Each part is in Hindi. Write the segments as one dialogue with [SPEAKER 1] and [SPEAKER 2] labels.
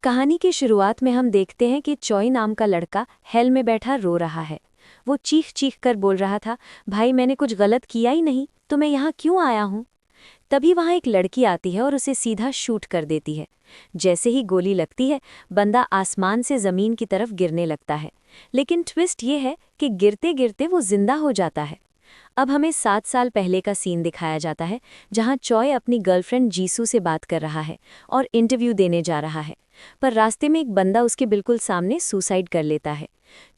[SPEAKER 1] कहानी की शुरुआत में हम देखते हैं कि चॉय नाम का लड़का हेल में बैठा रो रहा है। वो चीख चीख कर बोल रहा था, भाई मैंने कुछ गलत किया ही नहीं, तो मैं यहाँ क्यों आया हूँ। तभी वहाँ एक लड़की आती है और उसे सीधा शूट कर देती है। जैसे ही गोली लगती है, बंदा आसमान से ज़मीन की तरफ गिरने लगता है। लेकिन ट्विस्ट ये है कि गिरते गिरते वो जिंदा हो जाता है। अब हमें 7 साल पहले का सीन दिखाया जाता है, जहां चॉय अपनी गर्लफ्रेंड जीसू से बात कर रहा है और इंटरव्यू देने जा रहा है। पर रास्ते में एक बंदा उसके बिल्कुल सामने सुसाइड कर लेता है।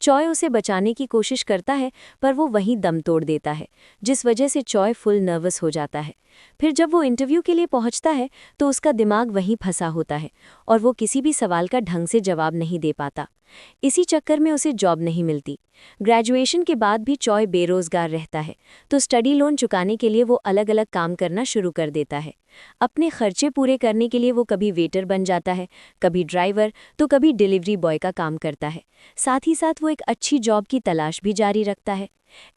[SPEAKER 1] चॉय उसे बचाने की कोशिश करता है, पर वो वहीं दम तोड़ देता है, जिस वजह से चॉय फुल नर्वस हो जाता है। फिर जब वो इंटरव्यू के लिए पहुंचता है तो उसका दिमाग वहीं फंसा होता है और वो किसी भी सवाल का ढंग से जवाब नहीं दे पाता। इसी चक्कर में उसे जॉब नहीं मिलती। ग्रेजुएशन के बाद भी चॉय बेरोजगार रहता है, तो स्टडी लोन चुकाने के लिए वो अलग अलग काम करना शुरू कर देता है। अपने खर्चे पूरे करने के लिए वो कभी वेटर बन जाता है, कभी ड्राइवर, तो कभी डिलीवरी बॉय का काम करता है। साथ ही साथ वो एक अच्छी जॉब की तलाश भी जारी रखता है।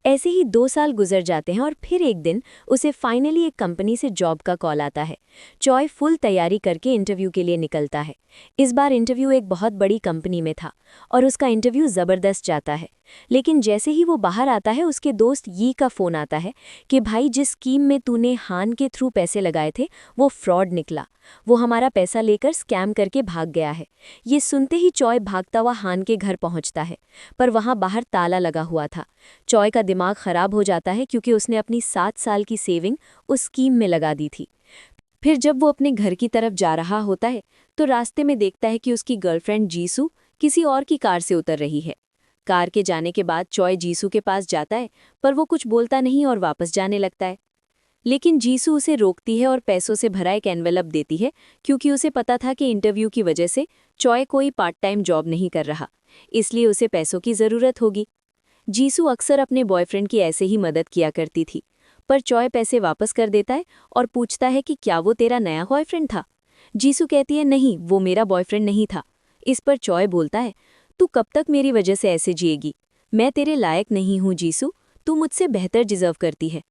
[SPEAKER 1] ऐसे ही 2 साल गुजर जाते हैं और फिर एक दिन उसे फाइनली एक कंपनी से जॉब का कॉल आता है। चॉय फुल तैयारी करके इंटरव्यू के लिए निकलता है। इस बार इंटरव्यू एक बहुत बड़ी कंपनी में था और उसका इंटरव्यू ज़बरदस्त जाता है। लेकिन जैसे ही वो बाहर आता है, उसके दोस्त यी का फ़ोन आता है कि भाई जिस स्कीम में तूने हान के थ्रू पैसे लगाए थे वो फ्रॉड निकला। वो हमारा पैसा लेकर स्कैम करके भाग गया है। ये सुनते ही चॉय भागता हुआ हान के घर पहुंचता है, पर वहां बाहर ताला लगा हुआ था। चॉय का दिमाग खराब हो जाता है क्योंकि उसने अपनी 7 साल की सेविंग उस स्कीम में लगा दी थी। फिर जब वो अपने घर की तरफ जा रहा होता है तो रास्ते में देखता है कि उसकी गर्लफ्रेंड जीसू किसी और की कार से उतर रही है। कार के जाने के बाद चॉय जीसू के पास जाता है, पर वो कुछ बोलता नहीं और वापस जाने लगता है। लेकिन जीसू उसे रोकती है और पैसों से भरा एक एनवेलप देती है, क्योंकि उसे पता था कि इंटरव्यू की वजह से चॉय कोई पार्ट टाइम जॉब नहीं कर रहा, इसलिए उसे पैसों की ज़रूरत होगी। जीसू अक्सर अपने बॉयफ्रेंड की ऐसे ही मदद किया करती थी, पर चॉय पैसे वापस कर देता है और पूछता है कि क्या वो तेरा नया बॉयफ्रेंड था। जीसू कहती है नहीं, वो मेरा बॉयफ्रेंड नहीं था। इस पर चॉय बोलता है, तू कब तक मेरी वजह से ऐसे जिएगी? मैं तेरे लायक नहीं हूँ जीसू, तू मुझसे बेहतर डिजर्व करती है।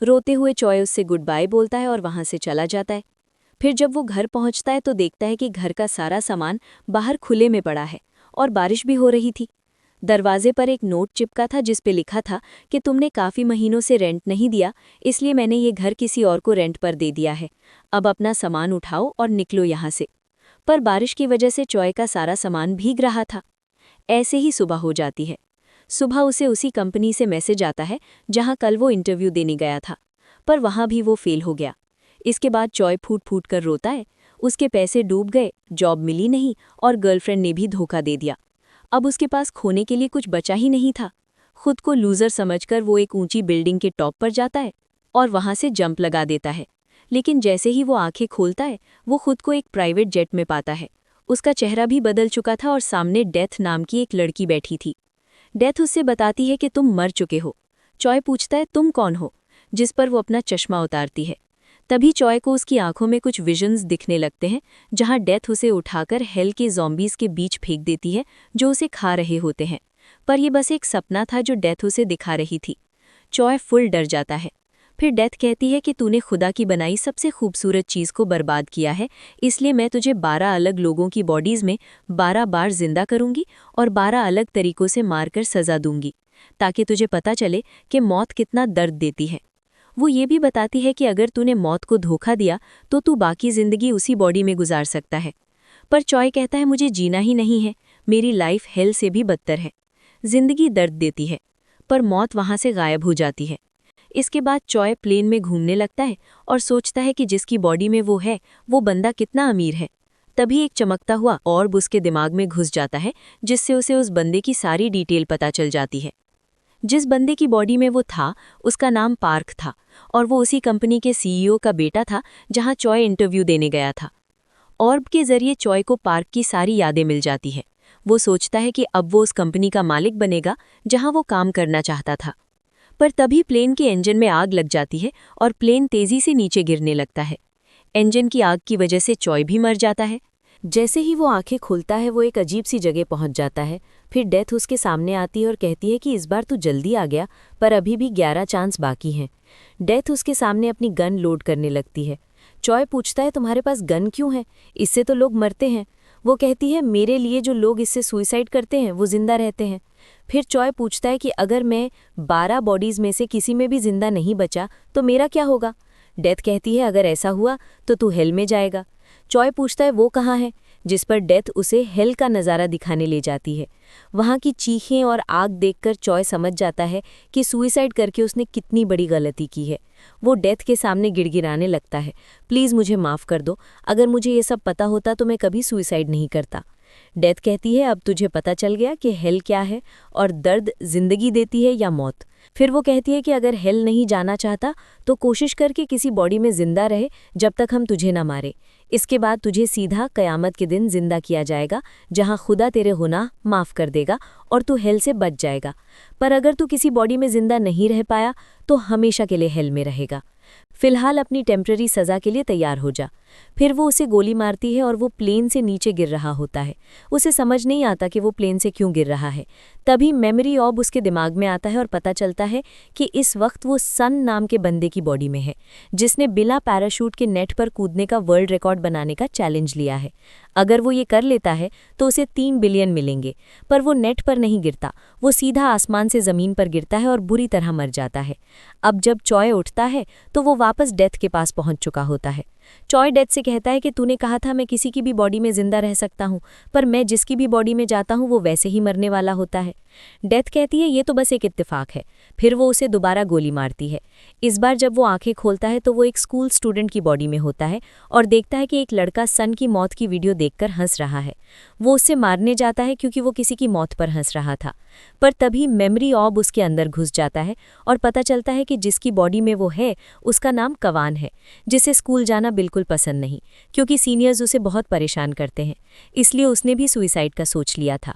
[SPEAKER 1] रोते हुए चॉय उससे गुड बाय बोलता है और वहां से चला जाता है। फिर जब वो घर पहुंचता है तो देखता है कि घर का सारा सामान बाहर खुले में पड़ा है और बारिश भी हो रही थी। दरवाजे पर एक नोट चिपका था जिस पे लिखा था कि तुमने काफ़ी महीनों से रेंट नहीं दिया, इसलिए मैंने ये घर किसी और को रेंट पर दे दिया है। अब अपना सामान उठाओ और निकलो यहाँ से। पर बारिश की वजह से चॉय का सारा सामान भीग रहा था। ऐसे ही सुबह हो जाती है। सुबह उसे उसी कंपनी से मैसेज आता है जहां कल वो इंटरव्यू देने गया था, पर वहां भी वो फेल हो गया। इसके बाद चॉय फूट फूट कर रोता है। उसके पैसे डूब गए, जॉब मिली नहीं और गर्लफ्रेंड ने भी धोखा दे दिया। अब उसके पास खोने के लिए कुछ बचा ही नहीं था। खुद को लूजर समझकर वो एक ऊंची बिल्डिंग के टॉप पर जाता है और वहां से जंप लगा देता है। लेकिन जैसे ही वो आंखें खोलता है, वो खुद को एक प्राइवेट जेट में पाता है। उसका चेहरा भी बदल चुका था और सामने डेथ नाम की एक लड़की बैठी थी। डेथ उससे बताती है कि तुम मर चुके हो। चॉय पूछता है तुम कौन हो, जिस पर वो अपना चश्मा उतारती है। तभी चॉय को उसकी आंखों में कुछ विजन्स दिखने लगते हैं, जहां डेथ उसे उठाकर हेल के ज़ॉम्बीज़ के बीच फेंक देती है जो उसे खा रहे होते हैं। पर यह बस एक सपना था जो डेथ उसे दिखा रही थी। चॉय फुल डर जाता है। फिर डेथ कहती है कि तूने खुदा की बनाई सबसे खूबसूरत चीज़ को बर्बाद किया है, इसलिए मैं तुझे 12 अलग लोगों की बॉडीज़ में 12 बार जिंदा करूंगी और 12 अलग तरीकों से मारकर सज़ा दूंगी, ताकि तुझे पता चले कि मौत कितना दर्द देती है। वो ये भी बताती है कि अगर तूने मौत को धोखा दिया तो तू बाकी ज़िंदगी उसी बॉडी में गुजार सकता है। पर चॉय कहता है मुझे जीना ही नहीं है, मेरी लाइफ हेल से भी बदतर है। जिंदगी दर्द देती है, पर मौत वहाँ से गायब हो जाती है। इसके बाद चॉय प्लेन में घूमने लगता है और सोचता है कि जिसकी बॉडी में वो है, वो बंदा कितना अमीर है। तभी एक चमकता हुआ ऑर्ब उसके दिमाग में घुस जाता है, जिससे उसे उस बंदे की सारी डिटेल पता चल जाती है। जिस बंदे की बॉडी में वो था, उसका नाम पार्क था और वो उसी कंपनी के सीईओ का बेटा था जहां चॉय इंटरव्यू देने गया था। ऑर्ब के जरिए चॉय को पार्क की सारी यादें मिल जाती है। वो सोचता है कि अब वो उस कंपनी का मालिक बनेगा जहां वो काम करना चाहता था। पर तभी प्लेन के इंजन में आग लग जाती है और प्लेन तेजी से नीचे गिरने लगता है। इंजन की आग की वजह से चॉय भी मर जाता है। जैसे ही वो आंखें खोलता है, वो एक अजीब सी जगह पहुंच जाता है। फिर डेथ उसके सामने आती है और कहती है कि इस बार तू जल्दी आ गया, पर अभी भी 11 चांस बाकी हैं। डेथ उसके सामने अपनी गन लोड करने लगती है। चॉय पूछता है तुम्हारे पास गन क्यों है, इससे तो लोग मरते हैं। वो कहती है मेरे लिए जो लोग इससे सुसाइड करते हैं वो जिंदा रहते हैं। फिर चॉय पूछता है कि अगर मैं 12 बॉडीज में से किसी में भी जिंदा नहीं बचा तो मेरा क्या होगा। डेथ कहती है अगर ऐसा हुआ तो तू हेल में जाएगा। चॉय पूछता है वो कहाँ है, जिस पर डेथ उसे हेल का नज़ारा दिखाने ले जाती है। वहाँ की चीखें और आग देखकर चॉय समझ जाता है कि सुसाइड करके उसने कितनी बड़ी गलती की है। वो डेथ के सामने गिड़गिड़ाने लगता है, प्लीज़ मुझे माफ़ कर दो, अगर मुझे ये सब पता होता तो मैं कभी सुसाइड नहीं करता। डेथ कहती है अब तुझे पता चल गया कि हेल क्या है और दर्द जिंदगी देती है या मौत। फिर वो कहती है कि अगर हेल नहीं जाना चाहता तो कोशिश करके किसी बॉडी में जिंदा रहे जब तक हम तुझे ना मारे। इसके बाद तुझे सीधा कयामत के दिन जिंदा किया जाएगा, जहां खुदा तेरे गुनाह माफ़ कर देगा और तू हेल से बच जाएगा। पर अगर तू किसी बॉडी में जिंदा नहीं रह पाया तो हमेशा के लिए हेल में रहेगा। फिलहाल अपनी टेम्पररी सज़ा के लिए तैयार हो जा। फिर वो उसे गोली मारती है और वो प्लेन से नीचे गिर रहा होता है। उसे समझ नहीं आता कि वो प्लेन से क्यों गिर रहा है। तभी मेमोरी ऑब उसके दिमाग में आता है और पता चलता है कि इस वक्त वो सन नाम के बंदे की बॉडी में है, जिसने बिना पैराशूट के नेट पर कूदने का वर्ल्ड रिकॉर्ड बनाने का चैलेंज लिया है। अगर वो ये कर लेता है तो उसे 3 बिलियन मिलेंगे। पर वो नेट पर नहीं गिरता, वो सीधा आसमान से ज़मीन पर गिरता है और बुरी तरह मर जाता है। अब जब चॉय उठता है तो वो वापस डेथ के पास पहुंच चुका होता है। चॉय डेथ से कहता है कि तूने कहा था मैं किसी की भी बॉडी में जिंदा रह सकता हूँ, पर मैं जिसकी भी बॉडी में जाता हूँ वो वैसे ही मरने वाला होता है। डेथ कहती है ये तो बस एक इत्तेफाक है। फिर वो उसे दोबारा गोली मारती है। इस बार जब वो आंखें खोलता है तो वो एक स्कूल स्टूडेंट की बॉडी में होता है और देखता है कि एक लड़का सन की मौत की वीडियो देखकर हंस रहा है। वो उससे मारने जाता है क्योंकि वो किसी की मौत पर हंस रहा था। पर तभी मेमोरी ऑब उसके अंदर घुस जाता है और पता चलता है कि जिसकी बॉडी में वो है उसका नाम कवान है, जिसे स्कूल जाना बिल्कुल पसंद नहीं, क्योंकि सीनियर्स उसे बहुत परेशान करते हैं। इसलिए उसने भी सुसाइड का सोच लिया था।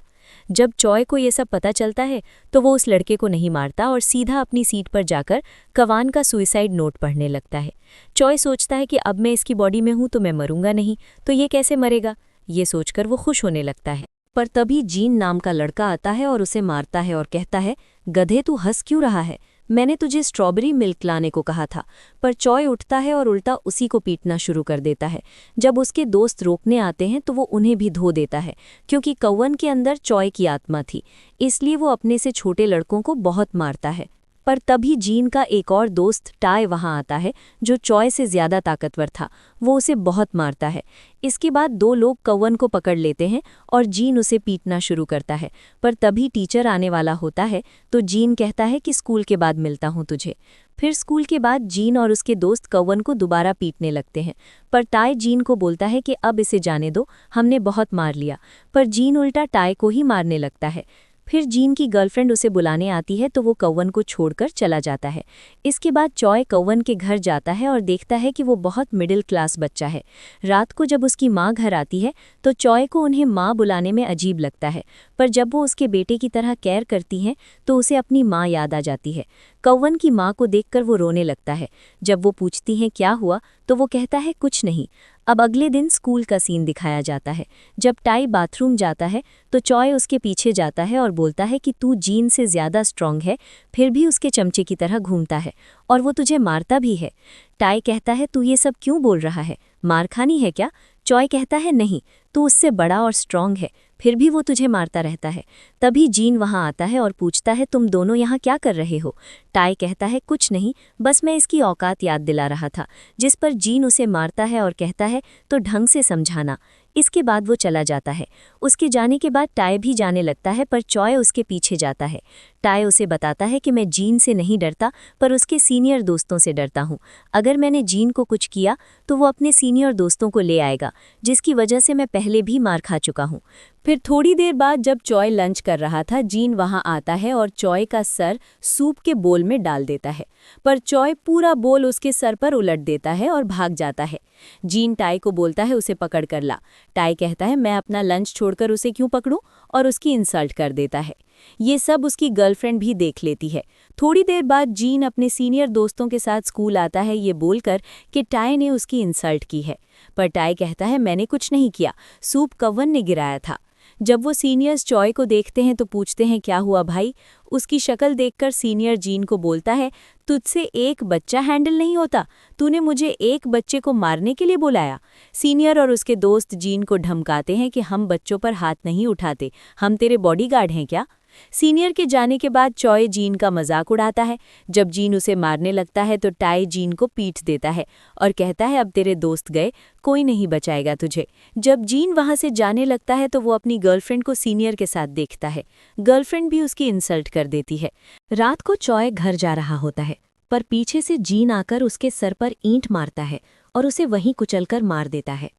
[SPEAKER 1] जब चॉय को ये सब पता चलता है तो वो उस लड़के को नहीं मारता और सीधा अपनी सीट पर जाकर कवान का सुसाइड नोट पढ़ने लगता है। चॉय सोचता है कि अब मैं इसकी बॉडी में हूं तो मैं मरूंगा नहीं, तो ये कैसे मरेगा, ये सोचकर वो खुश होने लगता है। पर तभी जीन नाम का लड़का आता है और उसे मारता है और कहता है गधे तू हंस क्यों रहा है, मैंने तुझे स्ट्रॉबेरी मिल्क लाने को कहा था। पर चॉय उठता है और उल्टा उसी को पीटना शुरू कर देता है। जब उसके दोस्त रोकने आते हैं तो वो उन्हें भी धो देता है, क्योंकि कौवन के अंदर चॉय की आत्मा थी, इसलिए वो अपने से छोटे लड़कों को बहुत मारता है। पर तभी जीन का एक और दोस्त टाय वहां आता है, जो चॉय से ज्यादा ताकतवर था। वो उसे बहुत मारता है। इसके बाद 2 लोग कौवन को पकड़ लेते हैं और जीन उसे पीटना शुरू करता है। पर तभी टीचर आने वाला होता है तो जीन कहता है कि स्कूल के बाद मिलता हूं तुझे। फिर स्कूल के बाद जीन और उसके दोस्त कौवन को दोबारा पीटने लगते हैं। पर टाय जीन को बोलता है कि अब इसे जाने दो, हमने बहुत मार लिया। पर जीन उल्टा टाय को ही मारने लगता है। फिर जीन की गर्लफ्रेंड उसे बुलाने आती है तो वो कौवन को छोड़कर चला जाता है। इसके बाद चॉय कौवन के घर जाता है और देखता है कि वो बहुत मिडिल क्लास बच्चा है। रात को जब उसकी माँ घर आती है तो चॉय को उन्हें माँ बुलाने में अजीब लगता है, पर जब वो उसके बेटे की तरह केयर करती हैं तो उसे अपनी माँ याद आ जाती है। कौवन की माँ को देखकर वो रोने लगता है। जब वो पूछती हैं क्या हुआ तो वो कहता है कुछ नहीं। अब अगले दिन स्कूल का सीन दिखाया जाता है। जब टाई बाथरूम जाता है तो चॉय उसके पीछे जाता है और बोलता है कि तू जीन से ज़्यादा स्ट्रांग है, फिर भी उसके चमचे की तरह घूमता है और वो तुझे मारता भी है। टाई कहता है तू ये सब क्यों बोल रहा है, मार खानी है क्या? चॉय कहता है नहीं, तू उससे बड़ा और स्ट्रांग है, फिर भी वो तुझे मारता रहता है। तभी जीन वहां आता है और पूछता है तुम दोनों यहाँ क्या कर रहे हो? टाई कहता है कुछ नहीं, बस मैं इसकी औकात याद दिला रहा था। जिस पर जीन उसे मारता है और कहता है तो ढंग से समझाना। इसके बाद वो चला जाता है। उसके जाने के बाद टाई भी जाने लगता है, पर चॉय उसके पीछे जाता है। टाई उसे बताता है कि मैं जीन से नहीं डरता, पर उसके सीनियर दोस्तों से डरता हूँ। अगर मैंने जीन को कुछ किया तो वो अपने सीनियर दोस्तों को ले आएगा, जिसकी वजह से मैं पहले भी मार खा चुका हूँ। फिर थोड़ी देर बाद जब चॉय लंच कर रहा था, जीन वहां आता है और चॉय का सर सूप के बोल में डाल देता है, पर चॉय पूरा बोल उसके सर पर उलट देता है और भाग जाता है। जीन टाई को बोलता है उसे पकड़ कर ला। टाई कहता है मैं अपना लंच छोड़कर उसे क्यों पकड़ूं, और उसकी इंसल्ट कर देता है। ये सब उसकी गर्लफ्रेंड भी देख लेती है। थोड़ी देर बाद जीन अपने सीनियर दोस्तों के साथ स्कूल आता है, ये बोलकर कि टाई ने उसकी इंसल्ट की है। पर टाई कहता है मैंने कुछ नहीं किया, सूप कौवन ने गिराया था। जब वो सीनियर्स चॉय को देखते हैं तो पूछते हैं क्या हुआ भाई। उसकी शक्ल देखकर सीनियर जीन को बोलता है, तुझसे एक बच्चा हैंडल नहीं होता, तूने मुझे एक बच्चे को मारने के लिए बुलाया। सीनियर और उसके दोस्त जीन को धमकाते हैं कि हम बच्चों पर हाथ नहीं उठाते, हम तेरे बॉडीगार्ड हैं क्या। सीनियर के जाने के बाद चॉय जीन का मजाक उड़ाता है। जब जीन उसे मारने लगता है तो टाई जीन को पीट देता है और कहता है अब तेरे दोस्त गए, कोई नहीं बचाएगा तुझे। जब जीन वहां से जाने लगता है तो वो अपनी गर्लफ्रेंड को सीनियर के साथ देखता है। गर्लफ्रेंड भी उसकी इंसल्ट कर देती है। रात को चॉय घर जा रहा होता है, पर पीछे से जीन आकर उसके सर पर ईंट मारता है और उसे वहीं कुचलकर मार देता है।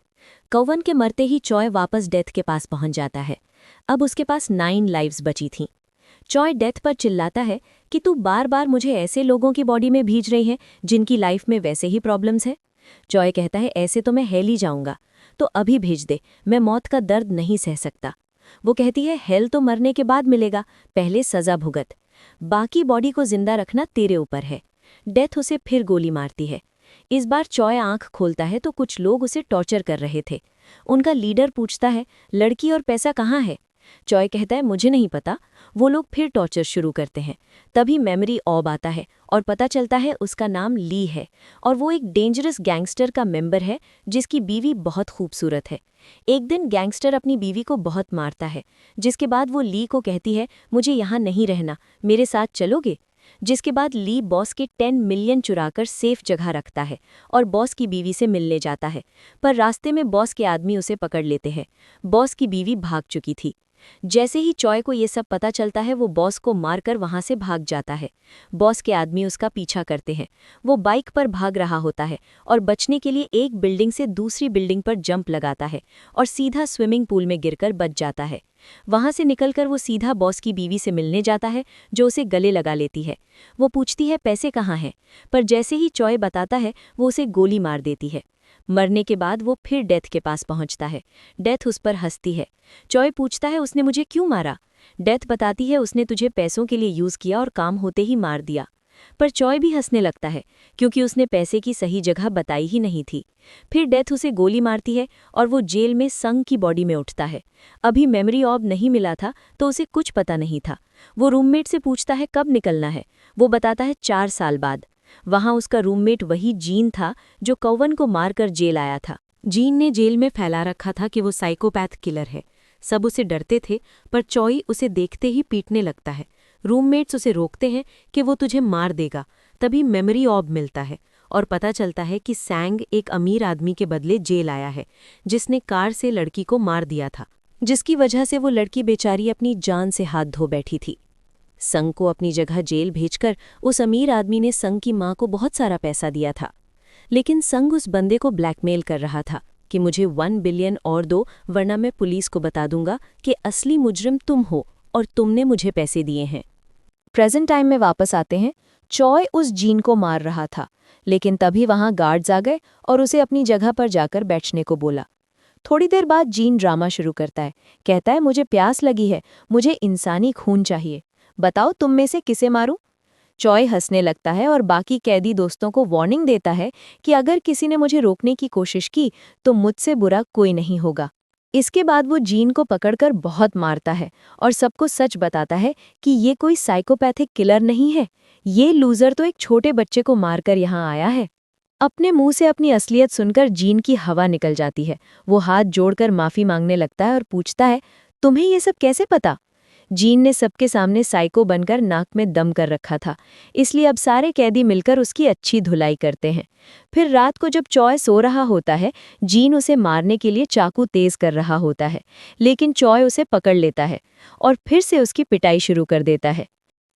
[SPEAKER 1] कौवन के मरते ही चॉय वापस डेथ के पास पहुंच जाता है। अब उसके पास 9 लाइव्स बची थीं। चॉय डेथ पर चिल्लाता है कि तू बार बार मुझे ऐसे लोगों की बॉडी में भेज रही है जिनकी लाइफ में वैसे ही प्रॉब्लम्स है। चॉय कहता है ऐसे तो मैं हेल ही जाऊंगा, तो अभी भेज दे, मैं मौत का दर्द नहीं सह सकता। वो कहती है हेल तो मरने के बाद मिलेगा, पहले सजा भुगत, बाकी बॉडी को जिंदा रखना तेरे ऊपर है। डेथ उसे फिर गोली मारती है। इस बार चॉय आंख खोलता है तो कुछ लोग उसे टॉर्चर कर रहे थे। उनका लीडर पूछता है लड़की और पैसा कहाँ है। चॉय कहता है मुझे नहीं पता। वो लोग फिर टॉर्चर शुरू करते हैं। तभी मेमोरी ऑब आता है और पता चलता है उसका नाम ली है और वो एक डेंजरस गैंगस्टर का मेंबर है जिसकी बीवी बहुत खूबसूरत है। एक दिन गैंगस्टर अपनी बीवी को बहुत मारता है, जिसके बाद वो ली को कहती है मुझे यहाँ नहीं रहना, मेरे साथ चलोगे। जिसके बाद ली बॉस के 10 मिलियन चुराकर सेफ जगह रखता है और बॉस की बीवी से मिलने जाता है, पर रास्ते में बॉस के आदमी उसे पकड़ लेते हैं। बॉस की बीवी भाग चुकी थी। जैसे ही चॉय को ये सब पता चलता है वो बॉस को मारकर वहां से भाग जाता है। बॉस के आदमी उसका पीछा करते हैं। वो बाइक पर भाग रहा होता है और बचने के लिए एक बिल्डिंग से दूसरी बिल्डिंग पर जंप लगाता है और सीधा स्विमिंग पूल में गिरकर बच जाता है। वहां से निकलकर वो सीधा बॉस की बीवी से मिलने जाता है जो उसे गले लगा लेती है। वो पूछती है पैसे कहाँ हैं, पर जैसे ही चॉय बताता है वो उसे गोली मार देती है। मरने के बाद वो फिर डेथ के पास पहुंचता है। डेथ उस पर हंसती है। चॉय पूछता है उसने मुझे क्यों मारा। डेथ बताती है उसने तुझे पैसों के लिए यूज किया और काम होते ही मार दिया। पर चॉय भी हंसने लगता है क्योंकि उसने पैसे की सही जगह बताई ही नहीं थी। फिर डेथ उसे गोली मारती है और वो जेल में संग की बॉडी में उठता है। अभी मेमोरी ऑब नहीं मिला था तो उसे कुछ पता नहीं था। वो रूममेट से पूछता है कब निकलना है। वो बताता है 4 साल बाद। वहां उसका रूममेट वही जीन था जो कौवन को मारकर जेल आया था। जीन ने जेल में फैला रखा था कि वो साइकोपैथ किलर है। सब उसे डरते थे, पर चॉय उसे देखते ही पीटने लगता है। रूममेट्स उसे रोकते हैं कि वो तुझे मार देगा। तभी मेमोरी ऑब मिलता है और पता चलता है कि सैंग एक अमीर आदमी के बदले जेल आया है जिसने कार से लड़की को मार दिया था, जिसकी वजह से वो लड़की बेचारी अपनी जान से हाथ धो बैठी थी। संग को अपनी जगह जेल भेजकर उस अमीर आदमी ने संग की मां को बहुत सारा पैसा दिया था, लेकिन संग उस बंदे को ब्लैकमेल कर रहा था कि मुझे 1 बिलियन और दो, वरना मैं पुलिस को बता दूंगा कि असली मुजरिम तुम हो और तुमने मुझे पैसे दिए हैं। प्रेजेंट टाइम में वापस आते हैं। चॉय उस जीन को मार रहा था, लेकिन तभी वहां गार्ड्स आ गए और उसे अपनी जगह पर जाकर बैठने को बोला। थोड़ी देर बाद जीन ड्रामा शुरू करता है। कहता है मुझे प्यास लगी है, मुझे इंसानी खून चाहिए, बताओ तुम में से किसे मारूं। चॉय हंसने लगता है और बाकी कैदी दोस्तों को वार्निंग देता है कि अगर किसी ने मुझे रोकने की कोशिश की तो मुझसे बुरा कोई नहीं होगा। इसके बाद वो जीन को पकड़कर बहुत मारता है और सबको सच बताता है कि ये कोई साइकोपैथिक किलर नहीं है, ये लूजर तो एक छोटे बच्चे को मारकर यहाँ आया है। अपने मुंह से अपनी असलियत सुनकर जीन की हवा निकल जाती है। वो हाथ जोड़कर माफी मांगने लगता है और पूछता है तुम्हें ये सब कैसे पता। जीन ने सबके सामने साइको बनकर नाक में दम कर रखा था, इसलिए अब सारे कैदी मिलकर उसकी अच्छी धुलाई करते हैं। फिर रात को जब चॉय सो रहा होता है, जीन उसे मारने के लिए चाकू तेज कर रहा होता है, लेकिन चॉय उसे पकड़ लेता है और फिर से उसकी पिटाई शुरू कर देता है।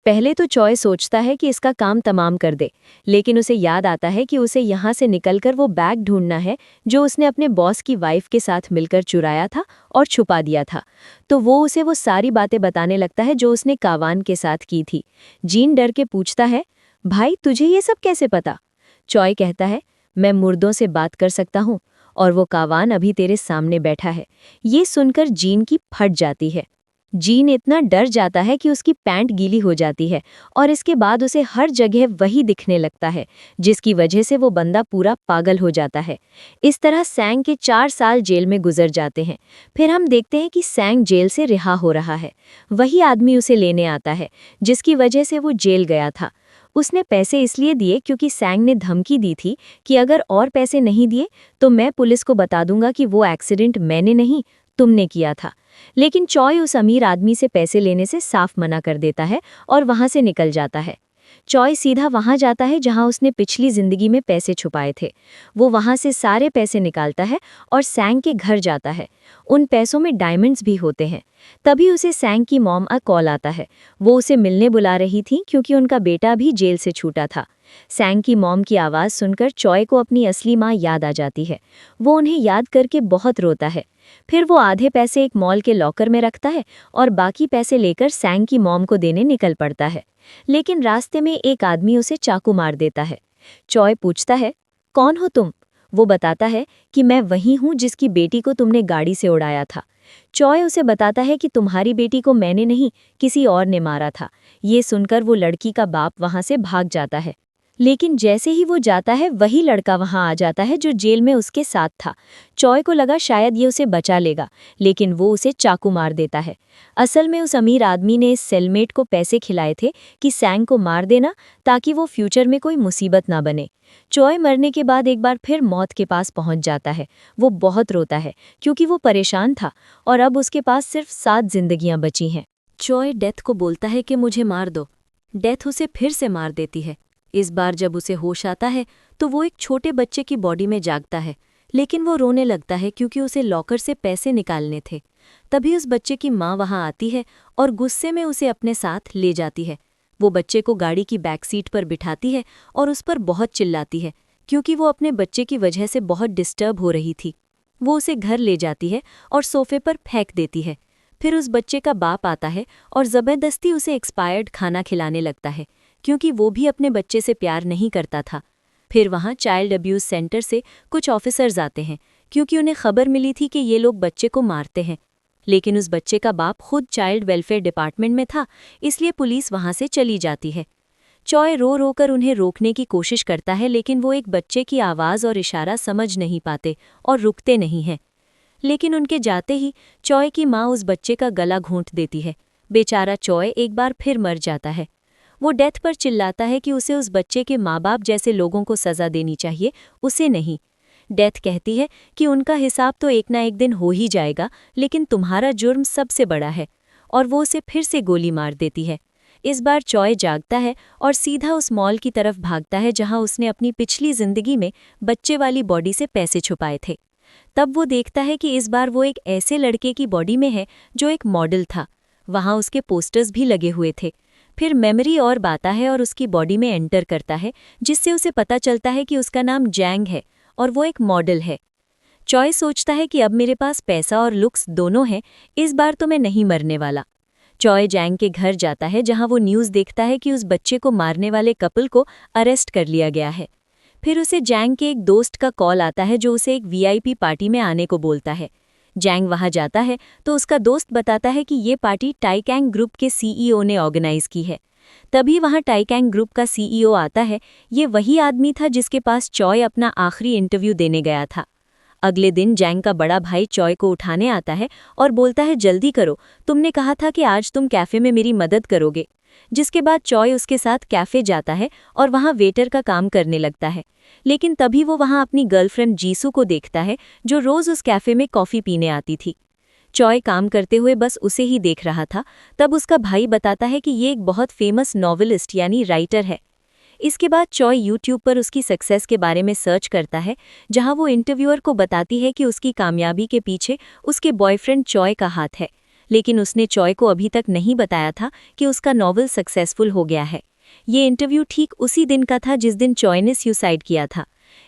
[SPEAKER 1] पहले तो चॉय सोचता है कि इसका काम तमाम कर दे, लेकिन उसे याद आता है कि उसे यहाँ से निकलकर वो बैग ढूंढना है जो उसने अपने बॉस की वाइफ के साथ मिलकर चुराया था और छुपा दिया था। तो वो उसे वो सारी बातें बताने लगता है जो उसने कावान के साथ की थी। जीन डर के पूछता है भाई तुझे ये सब कैसे पता। चॉय कहता है मैं मुर्दों से बात कर सकता हूँ और वो कावान अभी तेरे सामने बैठा है। ये सुनकर जीन की फट जाती है। जीन इतना डर जाता है कि उसकी पैंट गीली हो जाती है और इसके बाद उसे हर जगह वही दिखने लगता है, जिसकी वजह से वो बंदा पूरा पागल हो जाता है। इस तरह सैंग के 4 साल जेल में गुजर जाते हैं। फिर हम देखते हैं कि सैंग जेल से रिहा हो रहा है। वही आदमी उसे लेने आता है जिसकी वजह से वो जेल गया था। उसने पैसे इसलिए दिए क्योंकि सैंग ने धमकी दी थी कि अगर और पैसे नहीं दिए तो मैं पुलिस को बता दूंगा कि वो एक्सीडेंट मैंने नहीं, तुमने किया था। लेकिन चॉय उस अमीर आदमी से पैसे लेने से साफ मना कर देता है और वहां से निकल जाता है। चॉय सीधा वहां जाता है जहां उसने पिछली जिंदगी में पैसे छुपाए थे। वो वहां से सारे पैसे निकालता है और सैंग के घर जाता है। उन पैसों में डायमंड्स भी होते हैं। तभी उसे सैंग की मॉम का कॉल आता है। वो उसे मिलने बुला रही थी क्योंकि उनका बेटा भी जेल से छूटा था। सैंग की मॉम की आवाज़ सुनकर चॉय को अपनी असली माँ याद आ जाती है। वो उन्हें याद करके बहुत रोता है। फिर वो आधे पैसे एक मॉल के लॉकर में रखता है और बाकी पैसे लेकर सैंग की मॉम को देने निकल पड़ता है। लेकिन रास्ते में एक आदमी उसे चाकू मार देता है। चॉय पूछता है, कौन हो तुम? वो बताता है कि मैं वही हूँ जिसकी बेटी को तुमने गाड़ी से उड़ाया था। चॉय उसे बताता है कि तुम्हारी बेटी को मैंने नहीं, किसी और ने मारा था। ये सुनकर वो लड़की का बाप वहां से भाग जाता है। लेकिन जैसे ही वो जाता है वही लड़का वहां आ जाता है जो जेल में उसके साथ था। चॉय को लगा शायद ये उसे बचा लेगा, लेकिन वो उसे चाकू मार देता है। असल में उस अमीर आदमी ने इस सेलमेट को पैसे खिलाए थे कि सैंग को मार देना ताकि वो फ्यूचर में कोई मुसीबत ना बने। चॉय मरने के बाद एक बार फिर मौत के पास पहुंच जाता है। वो बहुत रोता है क्योंकि वो परेशान था और अब उसके पास सिर्फ 7 जिंदगियां बची हैं। चॉय डेथ को बोलता है कि मुझे मार दो। डेथ उसे फिर से मार देती है। इस बार जब उसे होश आता है तो वो एक छोटे बच्चे की बॉडी में जागता है, लेकिन वो रोने लगता है क्योंकि उसे लॉकर से पैसे निकालने थे। तभी उस बच्चे की माँ वहां आती है और गुस्से में उसे अपने साथ ले जाती है। वो बच्चे को गाड़ी की बैक सीट पर बिठाती है और उस पर बहुत चिल्लाती है क्योंकि वो अपने बच्चे की वजह से बहुत डिस्टर्ब हो रही थी। वो उसे घर ले जाती है और सोफे पर फेंक देती है। फिर उस बच्चे का बाप आता है और ज़बरदस्ती उसे एक्सपायर्ड खाना खिलाने लगता है क्योंकि वो भी अपने बच्चे से प्यार नहीं करता था। फिर वहाँ चाइल्ड अब्यूज़ सेंटर से कुछ ऑफिसर्स आते हैं क्योंकि उन्हें खबर मिली थी कि ये लोग बच्चे को मारते हैं। लेकिन उस बच्चे का बाप खुद चाइल्ड वेलफेयर डिपार्टमेंट में था, इसलिए पुलिस वहाँ से चली जाती है। चॉय रो रो कर उन्हें रोकने की कोशिश करता है, लेकिन वो एक बच्चे की आवाज़ और इशारा समझ नहीं पाते और रुकते नहीं हैं। लेकिन उनके जाते ही चॉय की माँ उस बच्चे का गला घोंट देती है। बेचारा चॉय एक बार फिर मर जाता है। वो डेथ पर चिल्लाता है कि उसे उस बच्चे के माँ बाप जैसे लोगों को सज़ा देनी चाहिए, उसे नहीं। डेथ कहती है कि उनका हिसाब तो एक ना एक दिन हो ही जाएगा, लेकिन तुम्हारा जुर्म सबसे बड़ा है, और वो उसे फिर से गोली मार देती है। इस बार चॉय जागता है और सीधा उस मॉल की तरफ भागता है जहां उसने अपनी पिछली जिंदगी में बच्चे वाली बॉडी से पैसे छुपाए थे। तब वो देखता है कि इस बार वो एक ऐसे लड़के की बॉडी में है जो एक मॉडल था। वहां उसके पोस्टर्स भी लगे हुए थे। फिर मेमोरी और बाता है और उसकी बॉडी में एंटर करता है, जिससे उसे पता चलता है कि उसका नाम जैंग है और वो एक मॉडल है। चॉय सोचता है कि अब मेरे पास पैसा और लुक्स दोनों हैं, इस बार तो मैं नहीं मरने वाला। चॉय जैंग के घर जाता है जहां वो न्यूज़ देखता है कि उस बच्चे को मारने वाले कपल को अरेस्ट कर लिया गया है। फिर उसे जैंग के एक दोस्त का कॉल आता है जो उसे एक वीआईपी पार्टी में आने को बोलता है। जैंग वहां जाता है तो उसका दोस्त बताता है कि ये पार्टी टाइकैंग ग्रुप के सीईओ ने ऑर्गेनाइज की है। तभी वहां टाइकैंग ग्रुप का सीईओ आता है। ये वही आदमी था जिसके पास चॉय अपना आखिरी इंटरव्यू देने गया था। अगले दिन जैंग का बड़ा भाई चॉय को उठाने आता है और बोलता है, जल्दी करो, तुमने कहा था कि आज तुम कैफे में मेरी मदद करोगे। जिसके बाद चॉय उसके साथ कैफे जाता है और वहां वेटर का काम करने लगता है। लेकिन तभी वो वहां अपनी गर्लफ्रेंड जीसू को देखता है जो रोज उस कैफे में कॉफी पीने आती थी। चॉय काम करते हुए बस उसे ही देख रहा था। तब उसका भाई बताता है कि ये एक बहुत फेमस नॉवेलिस्ट यानी राइटर है। इसके बाद चॉय यूट्यूब पर उसकी सक्सेस के बारे में सर्च करता है, जहां वो इंटरव्यूअर को बताती है कि उसकी कामयाबी के पीछे उसके बॉयफ्रेंड चॉय का हाथ है। लेकिन उसने चॉय को अभी तक नहीं बताया था कि उसका नॉवेल सक्सेसफुल हो गया है। ये इंटरव्यू ठीक उसी दिन का था जिस दिन चॉय ने सुसाइड किया था।